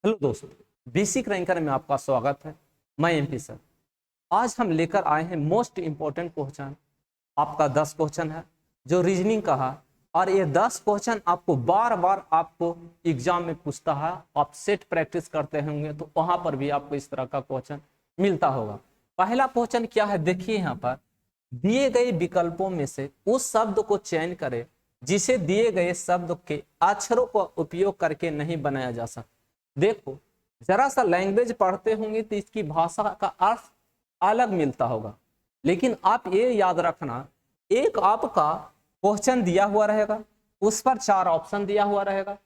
Hello दोस्तों, basic ranker में आपका स्वागत है। मैं एमपी सर। आज हम लेकर आए हैं मोस्ट इम्पोर्टेंट क्वेश्चन। आपका 10 क्वेश्चन है जो रीजनिंग का है, और ये 10 क्वेश्चन आपको बार बार आपको एग्जाम में पूछता है। आप सेट प्रैक्टिस करते होंगे तो वहां पर भी आपको इस तरह का क्वेश्चन मिलता होगा। पहला क्वेश्चन क्या है, देखिए यहाँ पर दिए गए विकल्पों में से उस शब्द को चयन करें जिसे दिए गए शब्द के अक्षरों का उपयोग करके नहीं बनाया जा सकता। देखो, जरा सा लैंग्वेज पढ़ते होंगे तो इसकी भाषा का अर्थ अलग मिलता होगा, लेकिन आप ये याद रखना, एक आपका क्वेश्चन दिया हुआ रहेगा, उस पर 4 ऑप्शन दिया हुआ रहेगा।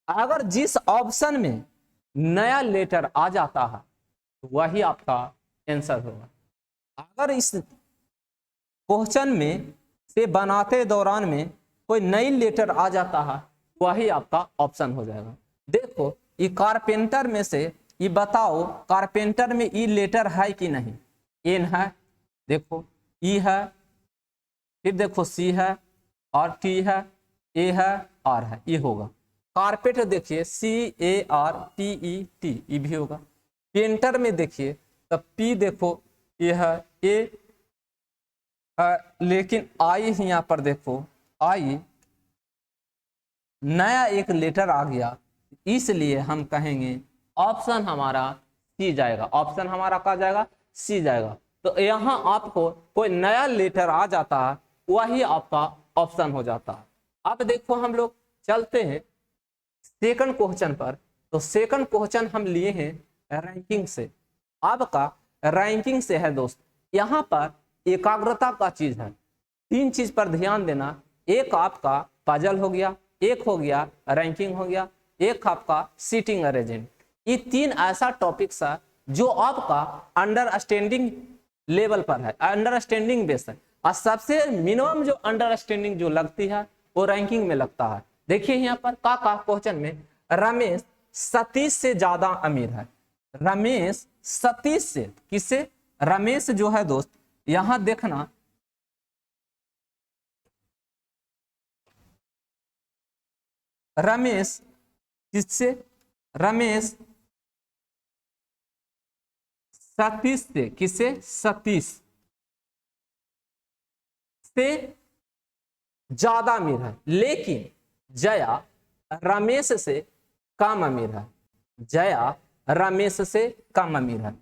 अगर जिस ऑप्शन में नया लेटर आ जाता है तो वही आपका आंसर होगा। अगर इस क्वेश्चन में से बनाते दौरान में कोई नई लेटर आ जाता है वही आपका ऑप्शन हो जाएगा। देखो, ये कारपेंटर में से ये बताओ, कारपेंटर में ई लेटर है कि नहीं? एन है, देखो ई है, फिर देखो सी है, और टी है, ए है, आर है, ये होगा। कारपेट देखिए CARPET, ये भी होगा। पेंटर में देखिए तब पी देखो ये है, ए लेकिन आई यहाँ पर देखो आई नया एक लेटर आ गया, इसलिए हम कहेंगे ऑप्शन हमारा सी जाएगा। ऑप्शन हमारा कहा जाएगा? सी जाएगा। तो यहाँ आपको कोई नया लेटर आ जाता है वही आपका ऑप्शन हो जाता है। अब देखो, हम लोग चलते हैं सेकंड क्वेश्चन पर। तो सेकंड क्वेश्चन हम लिए हैं रैंकिंग से। आपका रैंकिंग से है दोस्त। यहाँ पर एकाग्रता का चीज है, 3 चीज पर ध्यान देना। एक आपका पजल हो गया, एक हो गया रैंकिंग हो गया, एक आपका सीटिंग अरेंजमेंट। ये 3 ऐसा टॉपिक्स है जो आपका अंडरस्टैंडिंग लेवल पर है, अंडरस्टैंडिंग बेस है। और सबसे मिनिमम जो अंडरस्टैंडिंग जो लगती है वो रैंकिंग में लगता है। देखिए यहाँ पर का क्वेश्चन में रमेश सतीश से ज्यादा अमीर है। रमेश सतीश से, किससे? रमेश जो है दोस्त, यहां देखना रमेश किससे? रमेश सतीश से, किससे? सतीश से ज्यादा अमीर है। लेकिन जया रमेश से कम अमीर है। जया रमेश से कम अमीर है।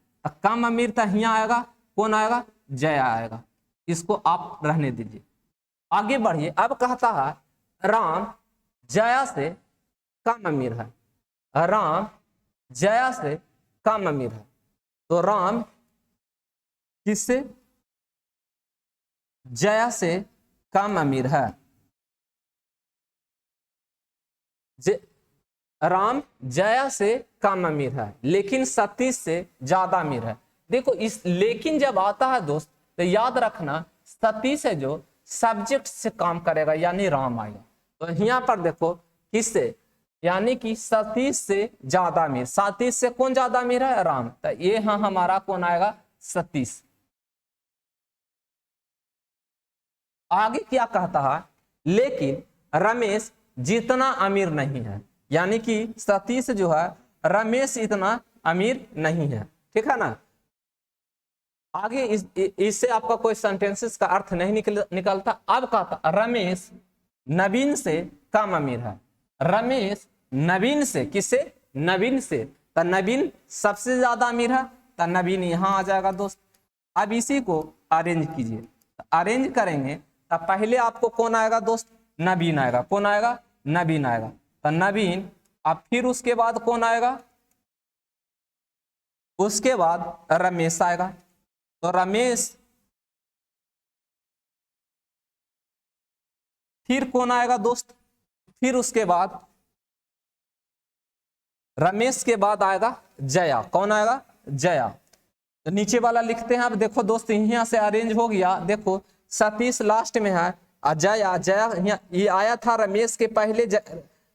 कम अमीर तो यहाँ आएगा, कौन आएगा? जया आएगा। इसको आप रहने दीजिए, आगे बढ़िए। अब कहता है राम जया से कम अमीर है। राम जया से कम अमीर है। तो राम किससे? जया से कम अमीर है। राम जया से कम अमीर है, लेकिन सतीश से ज्यादा अमीर है। देखो, इस लेकिन जब आता है दोस्त तो याद रखना सतीश है जो सब्जेक्ट से काम करेगा, यानी राम आएगा। तो यहाँ पर देखो किससे, यानी कि सतीश से ज्यादा अमीर। सतीश से कौन ज्यादा अमीर है? राम। तो ये हाँ हमारा कौन आएगा? सतीश। आगे क्या कहता है, लेकिन रमेश जितना अमीर नहीं है। यानी कि सतीश जो है रमेश इतना अमीर नहीं है, ठीक है ना। आगे इससे आपका कोई सेंटेंसेस का अर्थ नहीं निकलता। अब कहता रमेश नवीन से कम अमीर है। रमेश नवीन से, किससे? नवीन से। तो नवीन सबसे ज्यादा अमीर है, तो नवीन यहां आ जाएगा दोस्त। अब इसी को अरेंज कीजिए। तो अरेंज करेंगे तो पहले आपको कौन आएगा दोस्त? नवीन आएगा। कौन आएगा? नवीन आएगा। तो नवीन, अब फिर उसके बाद कौन आएगा? उसके बाद रमेश आएगा। तो रमेश, फिर कौन आएगा दोस्त? फिर उसके बाद रमेश के बाद आएगा जया। कौन आएगा? जया। तो नीचे वाला लिखते हैं। अब देखो दोस्त, यहाँ से अरेंज हो गया। देखो सतीश लास्ट में है, जया ये आया था रमेश के पहले,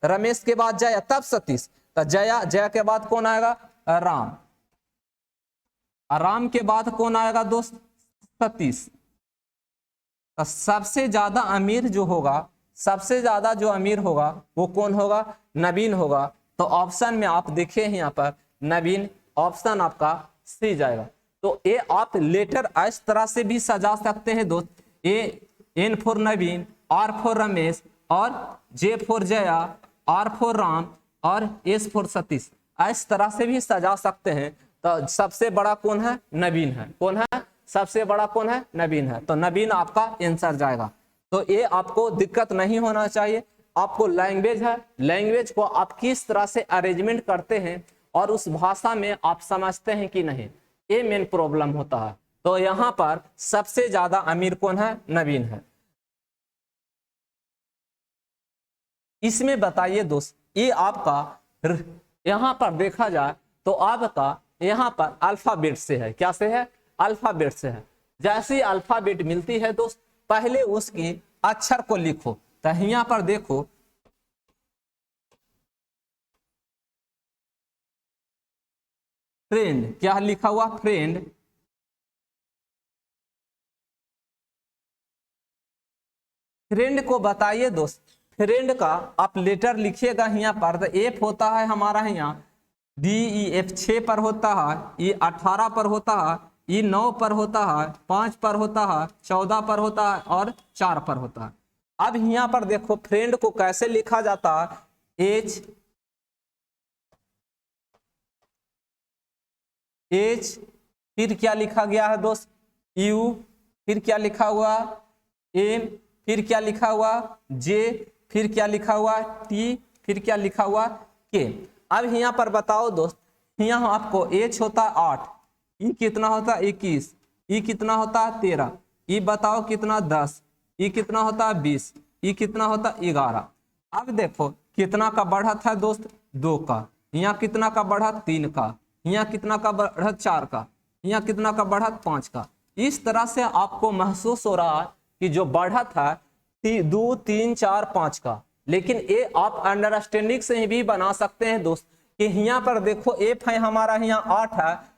रमेश के बाद जया, तब सतीश। तो जया के बाद कौन आएगा? राम। राम के बाद कौन आएगा दोस्त? सतीश। तो सबसे ज्यादा अमीर जो होगा, सबसे ज्यादा जो अमीर होगा वो कौन होगा? नवीन होगा। तो ऑप्शन में आप देखिए यहाँ पर नवीन, ऑप्शन आपका सी जाएगा। तो ये आप लेटर इस तरह से भी सजा सकते हैं दोस्त, A N for Naveen, R for Ramesh, और J for Jaya, R for Ram, और एस फॉर सतीश, इस तरह से भी सजा सकते हैं। तो सबसे बड़ा कौन है? नवीन है। कौन है सबसे बड़ा? कौन है? नवीन है। तो नवीन आपका आंसर जाएगा। तो ये आपको दिक्कत नहीं होना चाहिए। आपको लैंग्वेज है, लैंग्वेज को आप किस तरह से अरेंजमेंट करते हैं और उस भाषा में आप समझते हैं कि नहीं, ये मेन प्रॉब्लम होता है। तो यहाँ पर सबसे ज्यादा अमीर कौन है? नवीन है। इसमें बताइए दोस्त, ये आपका यहाँ पर देखा जाए तो आपका यहाँ पर अल्फाबेट से है। क्या से है? अल्फाबेट से है। जैसी अल्फाबेट मिलती है दोस्त, पहले उसकी अक्षर को लिखो। तो यहाँ पर देखो, फ्रेंड, क्या लिखा हुआ? फ्रेंड। फ्रेंड को बताइए दोस्त, फ्रेंड का आप लेटर लिखिएगा यहाँ पर। तो एफ होता है हमारा यहाँ, डी ई एफ 6 पर होता है, ई 18 पर होता है, ई 9 पर होता है, 5 पर होता है, 14 पर होता है, और 4 पर होता है। अब यहाँ पर देखो फ्रेंड को कैसे लिखा जाता है? एच एच, फिर क्या लिखा गया है दोस्त? यू, फिर क्या लिखा हुआ? एम, फिर क्या लिखा हुआ? जे, फिर क्या लिखा हुआ? टी, फिर क्या लिखा हुआ? के। अब यहाँ पर बताओ दोस्त, यहाँ आपको एच होता 8, ई कितना होता? 21, ई कितना होता? 13, ई बताओ कितना? 10, ई कितना होता? 20, ई कितना होता? 11। अब देखो कितना का बढ़त है दोस्त? 2 का। यहाँ कितना का बढ़त? 3 का। यहाँ कितना का बढ़त? 4 का। यहाँ कितना का बढ़त? 5 का। इस तरह से आपको महसूस हो रहा है कि जो बढ़त है 2, 3, 4, 5 का। लेकिन ये आप अंडरस्टैंडिंग से भी बना सकते हैं दोस्त, कि यहाँ पर देखो एफ है हमारा, यहाँ 8 है,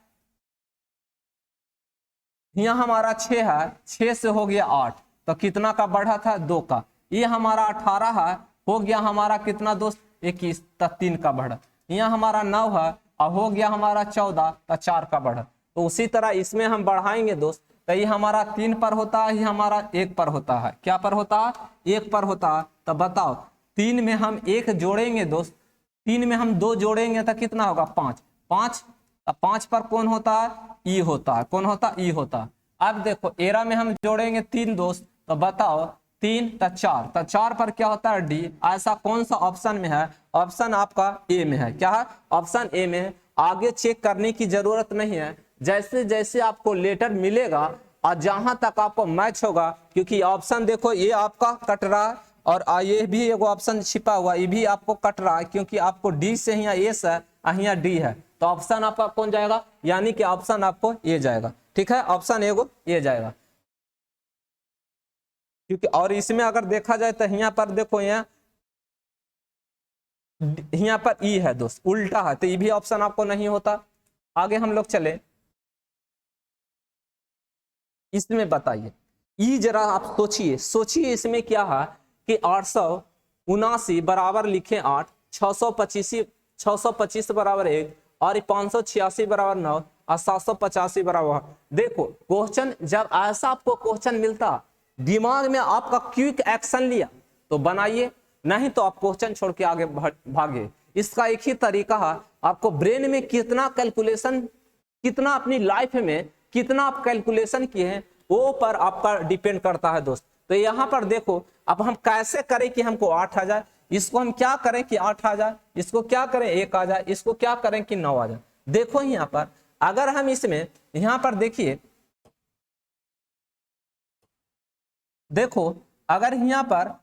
यहाँ हमारा 6 है, 6 से हो गया 8, तो कितना का बढ़त है? 2 का। ये हमारा 18 है, हो गया हमारा कितना दोस्त? 21, तो 3 का बढ़त। यहाँ हमारा 9 है और हो गया हमारा 14, तो 4 का बढ़त। तो उसी तरह इसमें हम बढ़ाएंगे दोस्त, तो ये हमारा 3 पर होता है, ये हमारा 1 पर होता है। क्या पर होता है? 1 पर होता है। तो बताओ 3 में हम 1 जोड़ेंगे दोस्त, 3 में हम 2 जोड़ेंगे तो कितना होगा? 5। 5, तो 5 पर कौन होता है? ई होता है। कौन होता? ई होता है। अब देखो एरा में हम जोड़ेंगे 3 दोस्त, तो बताओ 3, तो 4, तो 4 पर क्या होता है? डी। ऐसा कौन सा ऑप्शन में है? ऑप्शन आपका ए में है। क्या है? ऑप्शन ए में है। आगे चेक करने की जरूरत नहीं है। जैसे जैसे आपको लेटर मिलेगा और जहां तक आपको मैच होगा, क्योंकि ऑप्शन देखो ये आपका कट रहा है और ये भी एक ऑप्शन छिपा हुआ, ये भी आपको कट रहा है, क्योंकि आपको डी से यहाँ एस है, यहाँ डी है। तो ऑप्शन आपका कौन जाएगा? यानी कि ऑप्शन आपको ये जाएगा। ठीक है, ऑप्शन एगो ये जाएगा। क्योंकि और इसमें अगर देखा जाए तो यहाँ पर देखो, यहाँ पर ई है दोस्त, उल्टा है, तो ये भी ऑप्शन आपको नहीं होता। आगे हम लोग चले, इसमें बताइए ई जरा आप सोचिए, सोचिए इसमें क्या है कि 879 बराबर लिखे 8, 625 बराबर 1, और 586 बराबर 9, और 785 बराबर। देखो क्वेश्चन जब ऐसा आपको क्वेश्चन मिलता, दिमाग में आपका क्विक एक्शन लिया तो बनाइए, नहीं तो आप क्वेश्चन छोड़ के आगे भागे। इसका एक ही तरीका है, आपको ब्रेन में कितना कैलकुलेशन, कितना अपनी लाइफ में कितना आप कैलकुलेशन किए हैं, वो पर आपका डिपेंड करता है दोस्त। तो यहाँ पर देखो अब हम कैसे करें कि हमको 8 आ जाए, इसको हम क्या करें कि 8 आ जाए, इसको क्या करें 1 आ जाए, इसको क्या करें कि 9 आ जाए। देखो यहाँ पर अगर हम इसमें यहाँ पर देखिए, देखो अगर यहाँ पर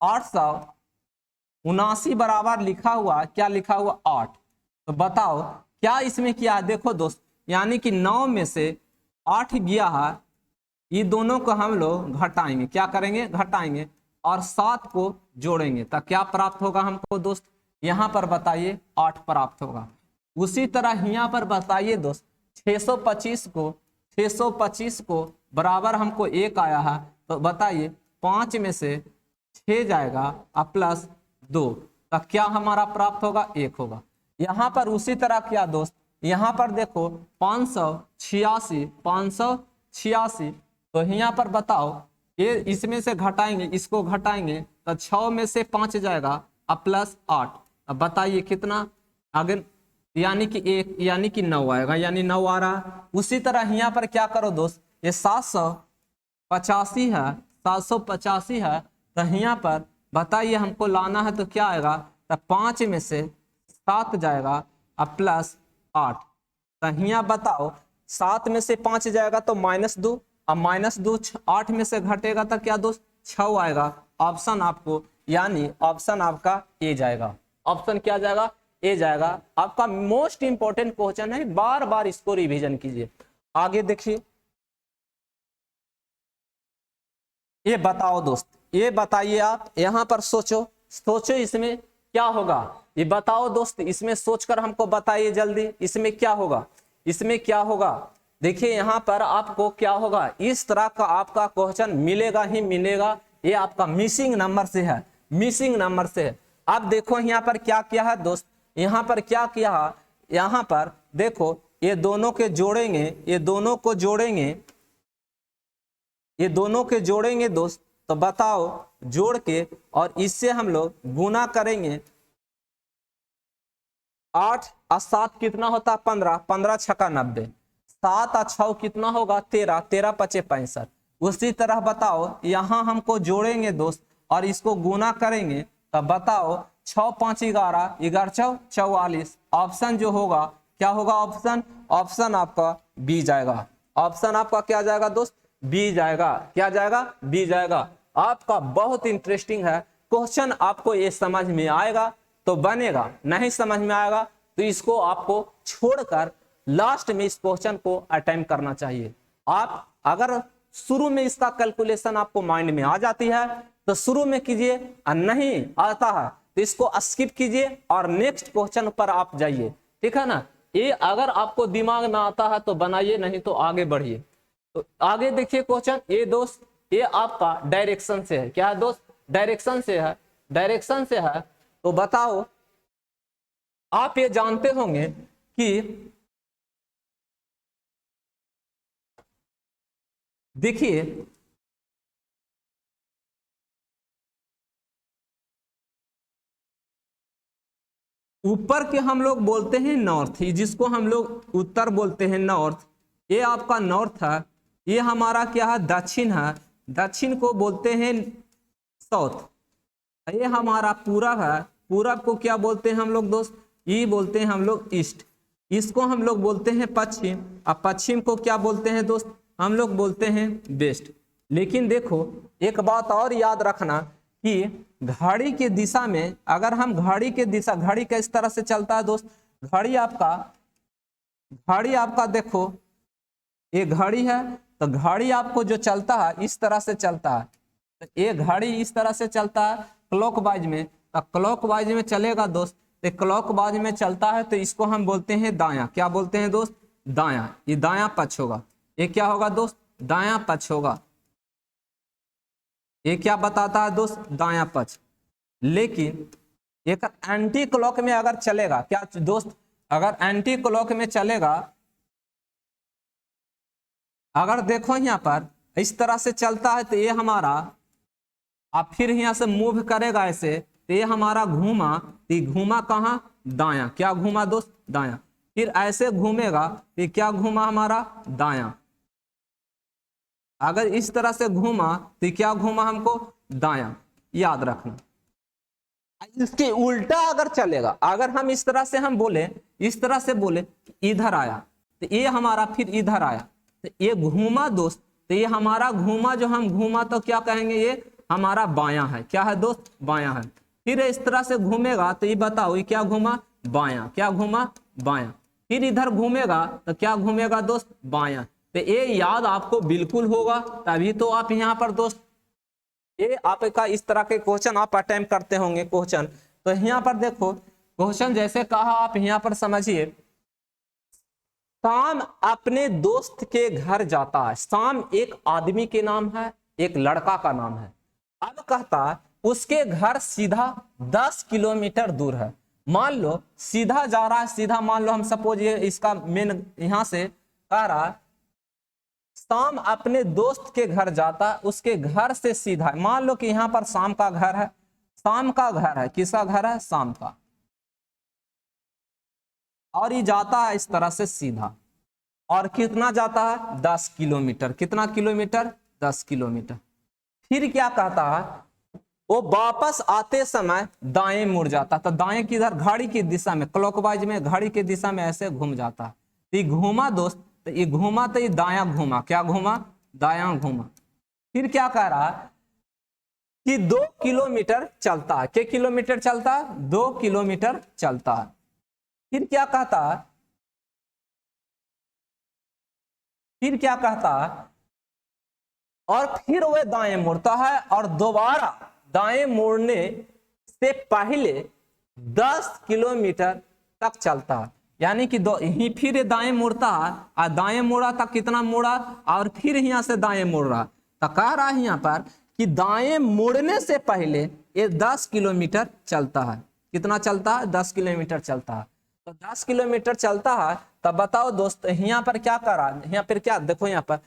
879 बराबर लिखा हुआ, क्या लिखा हुआ? 8। तो बताओ क्या इसमें किया है? देखो दोस्त, यानी कि 9 में से 8 गया है, ये दोनों को हम लोग घटाएंगे। क्या करेंगे? घटाएंगे, और 7 को जोड़ेंगे, तो क्या प्राप्त होगा हमको दोस्त? यहाँ पर बताइए 8 प्राप्त होगा। उसी तरह यहाँ पर बताइए दोस्त, 625 को बराबर हमको 1 आया है, तो बताइए 5 में से 6 जाएगा और प्लस 2, तो क्या हमारा प्राप्त होगा 1 होगा। यहाँ पर उसी तरह क्या दोस्त, यहाँ पर देखो 586, तो यहाँ पर बताओ ये इसमें से घटाएंगे, इसको घटाएंगे तो 6 में से 5 जाएगा अब प्लस 8, अब बताइए कितना आगे, यानी कि 1 यानी कि 9 आएगा, यानी 9 आ रहा। उसी तरह यहाँ पर क्या करो दोस्त, ये 785 है, 785 है, तो यहाँ पर बताइए हमको लाना है तो क्या आएगा, तो 5 में से 7 जाएगा अब प्लस 8, तो यहाँ बताओ 7 में से 5 जाएगा तो -2, अब -2 8 में से घटेगा तो क्या दोस्त 6 आएगा। ऑप्शन आपको यानी ऑप्शन आपका ए जाएगा। ऑप्शन क्या जाएगा, ए जाएगा। आपका मोस्ट इंपोर्टेंट क्वेश्चन है, बार बार इसको रिवीजन कीजिए। आगे देखिए, ये बताओ दोस्त, ये बताइए आप यहाँ पर सोचो इसमें क्या होगा, ये बताओ दोस्त, इसमें सोचकर हमको बताइए जल्दी, इसमें क्या होगा, इसमें क्या होगा। देखिए यहाँ पर आपको क्या होगा, इस तरह का आपका क्वेश्चन मिलेगा ही मिलेगा, ये आपका मिसिंग नंबर से है, मिसिंग नंबर से है। अब देखो यहाँ पर क्या किया है दोस्त, यहाँ पर क्या किया है, यहाँ पर देखो ये दोनों के जोड़ेंगे, ये दोनों को जोड़ेंगे, ये दोनों के जोड़ेंगे दोस्त, तो बताओ जोड़ के और इससे हम लोग गुना करेंगे, 8 और 7 कितना होता है 15, 15 छक्का 90, 7 और 6 कितना होगा 13, 13 पचे 65। उसी तरह बताओ यहाँ हमको जोड़ेंगे दोस्त और इसको गुना करेंगे, तब बताओ 6 5 11, 11 4 44। ऑप्शन जो होगा क्या होगा, ऑप्शन आपका बी जाएगा। ऑप्शन आपका क्या जाएगा दोस्त, बी जाएगा। क्या जाएगा, बी जाएगा। आपका बहुत इंटरेस्टिंग है क्वेश्चन, आपको ये समझ में आएगा तो बनेगा, नहीं समझ में आएगा तो इसको आपको छोड़कर लास्ट में इस क्वेश्चन को अटेम्प्ट करना चाहिए। आप अगर शुरू में इसका कैलकुलेशन आपको माइंड में आ जाती है तो शुरू में कीजिए, और नहीं आता है तो इसको स्किप कीजिए और नेक्स्ट क्वेश्चन पर आप जाइए, ठीक है ना। ये अगर आपको दिमाग में आता है तो बनाइए, नहीं तो आगे बढ़िए। तो आगे देखिए क्वेश्चन, ये दोस्त ये आपका डायरेक्शन से है, क्या है दोस्त, डायरेक्शन से है, डायरेक्शन से है। तो बताओ आप ये जानते होंगे कि देखिए ऊपर के हम लोग बोलते हैं नॉर्थ, जिसको हम लोग उत्तर बोलते हैं नॉर्थ, ये आपका नॉर्थ है। ये हमारा क्या है, दक्षिण है, दक्षिण को बोलते हैं साउथ। ये हमारा पूरब है, पूरब को क्या बोलते हैं हम लोग दोस्त, ये बोलते हैं हम लोग ईस्ट। इसको हम लोग बोलते हैं पश्चिम, और पश्चिम को क्या बोलते हैं दोस्त, हम लोग बोलते हैं वेस्ट। लेकिन देखो एक बात और याद रखना कि घड़ी की दिशा में, अगर हम घड़ी की दिशा, घड़ी किस तरह से चलता है दोस्त, घड़ी आपका देखो ये घड़ी है, तो घड़ी आपको जो चलता है इस तरह से चलता है, तो ये घड़ी इस तरह से चलता है क्लॉकवाइज में, तो क्लॉकवाइज में चलेगा दोस्त, तो क्लॉकवाइज में चलता है तो इसको हम बोलते हैं दायां। क्या बोलते हैं दोस्त, दायां। ये दायां पक्ष होगा, ये क्या होगा दोस्त, दायां पक्ष होगा। ये क्या बताता है दोस्त, दायां पक्ष। लेकिन एक एंटी क्लॉक में अगर चलेगा, क्या दोस्त, अगर एंटी क्लॉक में चलेगा, अगर देखो यहाँ पर इस तरह से चलता है तो ये हमारा, आप फिर यहाँ से मूव करेगा ऐसे, तो ये हमारा घूमा, तो घूमा कहाँ, दायां। क्या घूमा दोस्त, दायां। फिर ऐसे घूमेगा तो क्या घूमा हमारा, दायां। अगर इस तरह से घूमा तो क्या घूमा हमको, दायां। याद रखना। इसके उल्टा अगर चलेगा, अगर हम इस तरह से हम बोले, इस तरह से बोले इधर आया तो ये हमारा फिर इधर आया, तो ये घूमा दोस्त, तो ये हमारा घूमा, जो हम घूमा तो क्या कहेंगे, ये हमारा बायां है। क्या है दोस्त, बायां है। फिर इस तरह से घूमेगा तो ये बताओ ये क्या घूमा, बायां। क्या घूमा, बायां। फिर इधर घूमेगा तो क्या घूमेगा दोस्त, बायां। तो ये याद आपको बिल्कुल होगा, तभी तो आप यहाँ पर दोस्त ये आपका इस तरह के क्वेश्चन आप अटेम्प्ट करते होंगे क्वेश्चन। तो यहाँ पर देखो क्वेश्चन जैसे कहा, आप यहाँ पर समझिए, शाम अपने दोस्त के घर जाता है। शाम एक आदमी के नाम है, एक लड़का का नाम है। अब कहता उसके घर सीधा 10 किलोमीटर दूर है। मान लो सीधा जा रहा है, सीधा मान लो हम सपोज ये इसका मेन यहां से आ रहा है, शाम अपने दोस्त के घर जाता, उसके घर से सीधा, मान लो कि यहां पर शाम का घर है, शाम का घर है, किसका घर है? शाम का, और ये जाता है इस तरह से सीधा, और कितना जाता है? 10 किलोमीटर। कितना किलोमीटर? 10 किलोमीटर। फिर क्या कहता है? वो वापस आते समय दाएं मुड़ जाता, तो दाएं किधर? घड़ी की दिशा में, क्लॉकवाइज में, घड़ी की दिशा में ऐसे घूम जाता है। तो ये घूमा दोस्त, तो ये घूमा, तो ये दायां घूमा। क्या घूमा? दायां घूमा। फिर क्या कह रहा है कि 2 किलोमीटर चलता है। क्या किलोमीटर चलता है? 2 किलोमीटर चलता है। फिर क्या कहता है? फिर क्या कहता है? और फिर वह दाएं मुड़ता है और दोबारा दाएं मुड़ने से पहले 10 किलोमीटर तक चलता है। यानी कि फिर ये दाएं मुड़ता है, और दाएं मुड़ा तक कितना मुड़ा, और फिर यहां से दाएं मुड़ रहा। तो कह रहा है यहां पर कि दाएं मुड़ने से पहले ये 10 किलोमीटर चलता है। कितना चलता है? 10 किलोमीटर चलता है। तो 10 किलोमीटर चलता है, तब बताओ दोस्त यहाँ पर क्या कर रहा है? यहाँ पर क्या देखो, यहाँ पर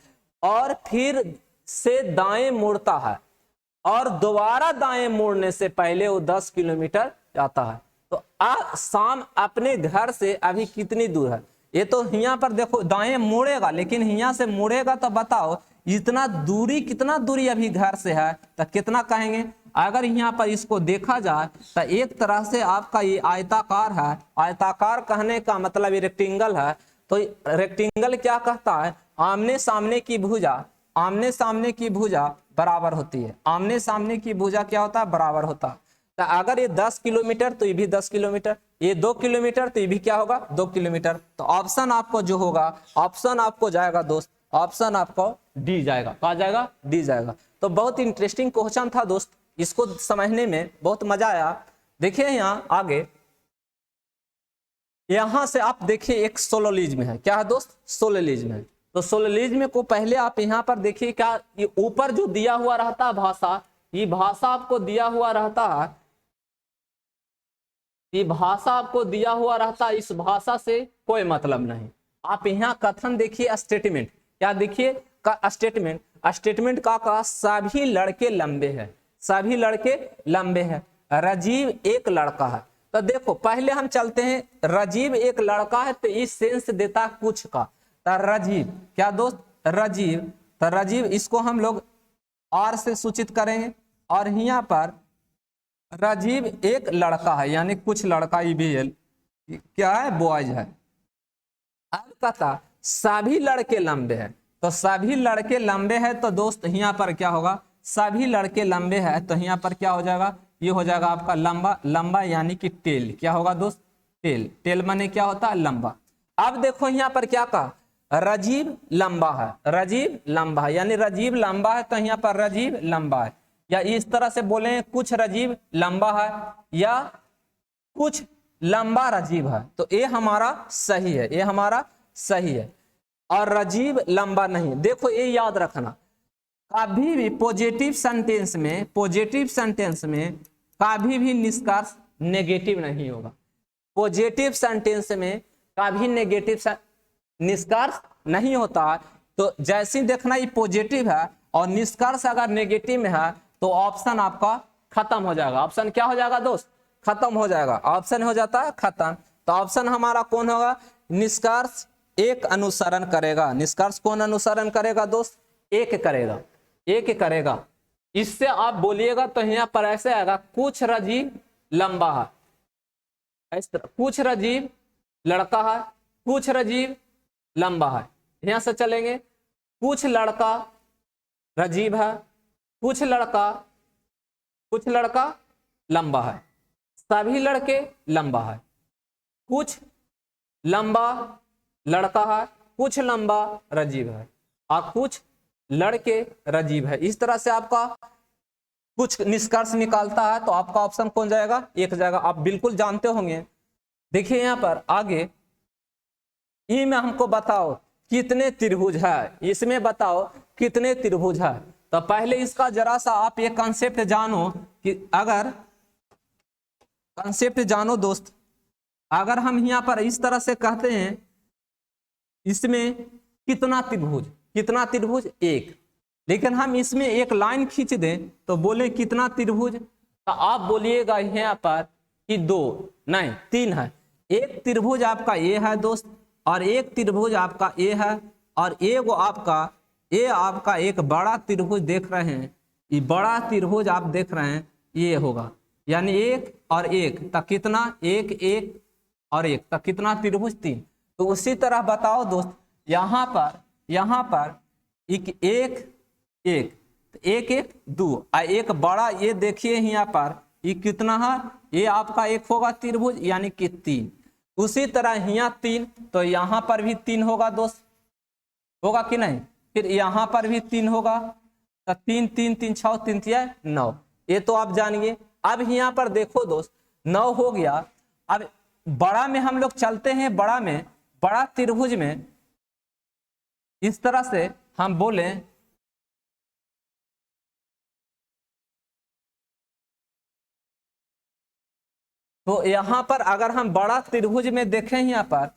और फिर से दाएं मुड़ता है, और दोबारा दाएं मुड़ने से पहले वो 10 किलोमीटर जाता है। तो शाम अपने घर से अभी कितनी दूर है? ये तो यहाँ पर देखो दाएं मुड़ेगा, लेकिन यहाँ से मुड़ेगा, तो बताओ इतना दूरी, कितना दूरी अभी घर से है, तो कितना कहेंगे? अगर यहाँ पर इसको देखा जाए तो एक तरह से आपका ये आयताकार है। आयताकार कहने का मतलब ये रेक्टेंगल है। तो रेक्टेंगल क्या कहता है? आमने सामने की भुजा, आमने सामने की भुजा बराबर होती है। आमने सामने की भुजा क्या होता है? बराबर होता है। तो अगर ये 10 किलोमीटर तो ये भी 10 किलोमीटर, ये 2 किलोमीटर तो ये भी क्या होगा? 2 किलोमीटर। तो ऑप्शन आपको जो होगा, ऑप्शन आपको जाएगा दोस्त, ऑप्शन आपको डी जाएगा। कहा जाएगा? डी जाएगा। तो बहुत इंटरेस्टिंग क्वेश्चन था दोस्त, इसको समझने में बहुत मजा आया। देखिए यहाँ आगे, यहां से आप देखिए एक सोलोलिज्म है। क्या है दोस्त? सोलोलिज्म है। तो सोलोलिज्म को पहले आप यहाँ पर देखिए, क्या ये ऊपर जो दिया हुआ रहता है भाषा, ये भाषा आपको दिया हुआ रहता है, ये भाषा आपको दिया हुआ रहता है, इस भाषा से कोई मतलब नहीं। आप यहाँ कथन देखिए, स्टेटमेंट क्या देखिए का स्टेटमेंट, स्टेटमेंट का सभी लड़के लंबे हैं, सभी लड़के लंबे हैं, राजीव एक लड़का है। तो देखो पहले हम चलते हैं, राजीव एक लड़का है, तो इस सेंस देता है कुछ का। तो राजीव क्या दोस्त? राजीव, तो राजीव इसको हम लोग आर से सूचित करेंगे, और यहाँ पर राजीव एक लड़का है, यानी कुछ लड़का ईवीएल क्या है? बॉयज है। अब कहता सभी लड़के लंबे हैं, तो सभी लड़के लंबे हैं, तो दोस्त यहाँ पर क्या होगा? सभी लड़के लंबे हैं, तो यहाँ पर क्या हो जाएगा? ये हो जाएगा आपका लंबा, लंबा यानी कि टेल। क्या होगा दोस्त? टेल। टेल माने क्या होता है? लंबा। अब देखो यहाँ पर क्या कहा? राजीव लंबा है, राजीव लंबा है, यानी राजीव लंबा है, तो यहाँ पर राजीव लंबा है। या इस तरह से बोले कुछ राजीव लंबा है, या कुछ लंबा राजीव है, तो ये हमारा सही है, ये हमारा सही है। और राजीव लंबा नहीं। देखो ये याद रखना, कभी भी पॉजिटिव सेंटेंस में, पॉजिटिव सेंटेंस में कभी भी निष्कर्ष नेगेटिव नहीं होगा। पॉजिटिव सेंटेंस में कभी नेगेटिव निष्कर्ष नहीं होता। तो जैसे देखना ये पॉजिटिव है और निष्कर्ष अगर नेगेटिव में है, तो ऑप्शन आपका खत्म हो जाएगा। ऑप्शन क्या हो जाएगा दोस्त? खत्म हो जाएगा। ऑप्शन हो जाता है खत्म। तो ऑप्शन हमारा कौन होगा? निष्कर्ष एक अनुसरण करेगा। निष्कर्ष कौन अनुसरण करेगा दोस्त? एक करेगा, एक करेगा। इससे आप बोलिएगा तो यहाँ पर ऐसे आएगा, कुछ राजीव लंबा है, इस तरह कुछ राजीव लड़का है, कुछ राजीव लंबा है। यहां से चलेंगे, कुछ लड़का राजीव है, कुछ लड़का लंबा है, सभी लड़के लंबा है, कुछ लंबा लड़का है, कुछ लंबा राजीव है, और कुछ लड़के राजीव है। इस तरह से आपका कुछ निष्कर्ष निकालता है, तो आपका ऑप्शन कौन जाएगा? एक जाएगा। आप बिल्कुल जानते होंगे। देखिए यहां पर आगे, ई में हमको बताओ कितने त्रिभुज है, इसमें बताओ कितने त्रिभुज है। तो पहले इसका जरा सा आप ये कॉन्सेप्ट जानो कि अगर कॉन्सेप्ट जानो दोस्त, अगर हम यहाँ पर इस तरह से कहते हैं इसमें कितना त्रिभुज, कितना त्रिभुज एक, लेकिन हम इसमें एक लाइन खींच दें तो बोले कितना त्रिभुज, तो आप बोलिएगा यहाँ पर कि 2 नहीं 3 है। एक त्रिभुज आपका ये है दोस्त, और एक त्रिभुज आपका ये है, और एगो आपका ये आपका एक बड़ा त्रिभुज देख रहे हैं, ये बड़ा त्रिभुज आप देख रहे हैं ये होगा, यानी 1 और 1 तक कितना, 1 1 और 1 तक कितना त्रिभुज 3। तो उसी तरह बताओ दोस्त यहाँ पर एक 1 1 1 2 और एक बड़ा ये देखिए यहाँ पर ये कितना है, ये आपका एक होगा त्रिभुज यानी कि 3। उसी तरह यहाँ 3, तो यहाँ पर भी 3 होगा दोस्त, होगा कि नहीं, फिर यहाँ पर भी 3 होगा, तो 3 3 3 6 3 3 9, ये तो आप जानिए। अब यहाँ पर देखो दोस्त 9 हो गया। अब बड़ा में हम लोग चलते हैं, बड़ा में बड़ा त्रिभुज में इस तरह से हम बोले तो यहाँ पर अगर हम बड़ा त्रिभुज में देखें यहाँ पर,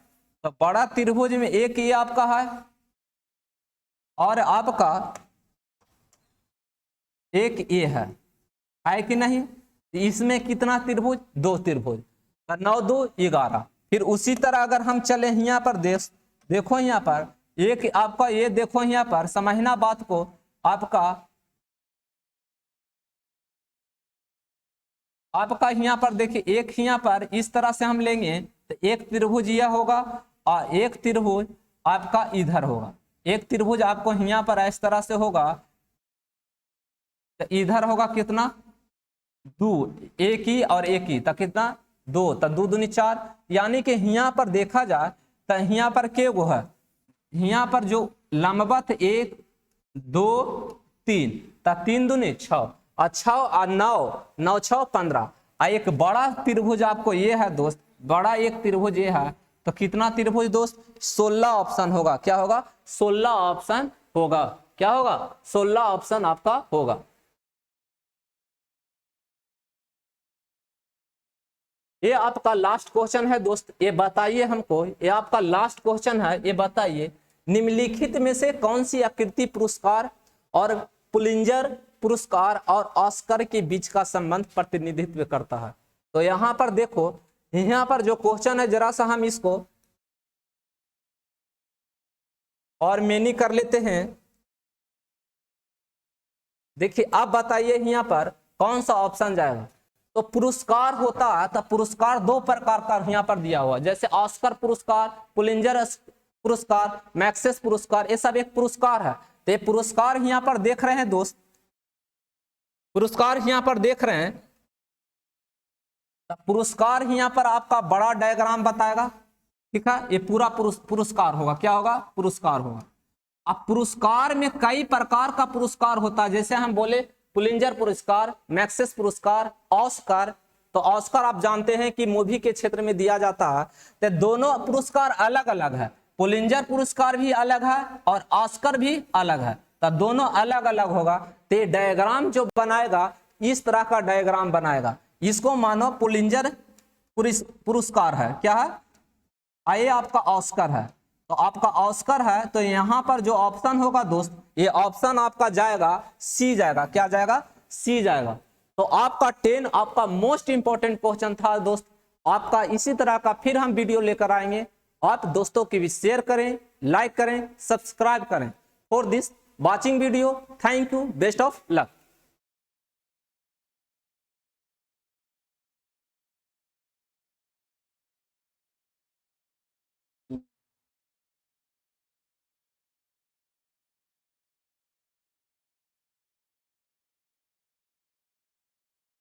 तो बड़ा त्रिभुज में एक ये आपका है और आपका एक ये है कि नहीं, इसमें कितना त्रिभुज, 2 त्रिभुज, 9 2 11। फिर उसी तरह अगर हम चले यहाँ पर देखो यहाँ पर एक आपका ये देखो यहाँ पर समझना बात को, आपका यहाँ पर देखिए एक यहाँ पर इस तरह से हम लेंगे तो एक त्रिभुज यह होगा और एक त्रिभुज आपका इधर होगा। एक त्रिभुज आपको यहाँ पर इस तरह से होगा, तो इधर होगा कितना 2, एक ही और एक ही, तो कितना 2, तो 2 दूनी 4, यानी कि यहाँ पर देखा जाए तो यहाँ पर के गो है, यहाँ पर जो लंबवत 1 2 3, तो 3 दूनी 6 और 6 और 9 9 6 15। एक बड़ा त्रिभुज आपको ये है दोस्त, बड़ा एक त्रिभुज ये है, तो कितना त्रिभुज दोस्त 16 ऑप्शन होगा। क्या होगा 16 ऑप्शन होगा, क्या होगा 16 ऑप्शन आपका होगा। ये आपका लास्ट क्वेश्चन है दोस्त, ये बताइए हमको, ये आपका लास्ट क्वेश्चन है, ये बताइए निम्नलिखित में से कौन सी आकृति पुरस्कार और पुलिंजर पुरस्कार और ऑस्कर के बीच का संबंध प्रतिनिधित्व करता है। तो यहाँ पर देखो, यहाँ पर जो क्वेश्चन है जरा सा हम इसको और मेनी कर लेते हैं। देखिए आप बताइए यहाँ पर कौन सा ऑप्शन जाएगा। तो पुरस्कार होता है, तो पुरस्कार 2 प्रकार का यहाँ पर दिया हुआ, जैसे ऑस्कर पुरस्कार, पुलिंजर पुरस्कार, मैक्सेस पुरस्कार, ये सब एक पुरस्कार है। तो ये पुरस्कार यहाँ पर देख रहे हैं दोस्त, पुरस्कार यहाँ पर देख रहे हैं, तो पुरस्कार यहाँ पर आपका बड़ा डायग्राम बताएगा, ठीक है, ये पूरा पुरस्कार होगा। क्या होगा पुरस्कार होगा। अब पुरस्कार में कई प्रकार का पुरस्कार होता है, जैसे हम बोले पुलिंजर पुरस्कार, मैक्सेस पुरस्कार, ऑस्कर। तो ऑस्कर आप जानते हैं कि मूवी के क्षेत्र में दिया जाता है। तो दोनों पुरस्कार अलग अलग है, पुलिंजर पुरस्कार भी अलग है और ऑस्कर भी अलग है, तो दोनों अलग अलग होगा। तो डायग्राम जो बनाएगा इस तरह का डायग्राम बनाएगा, इसको मानो पुलिंजर पुरस्कार है, क्या है, ये आपका ऑस्कर है। तो आपका ऑस्कर है, तो यहाँ पर जो ऑप्शन होगा दोस्त, ये ऑप्शन आपका जाएगा सी जाएगा। क्या जाएगा सी जाएगा। तो आपका 10 आपका मोस्ट इंपॉर्टेंट क्वेश्चन था दोस्त आपका। इसी तरह का फिर हम वीडियो लेकर आएंगे। आप दोस्तों की भी शेयर करें, लाइक करें, सब्सक्राइब करें। For this watching video, thank you, best of luck.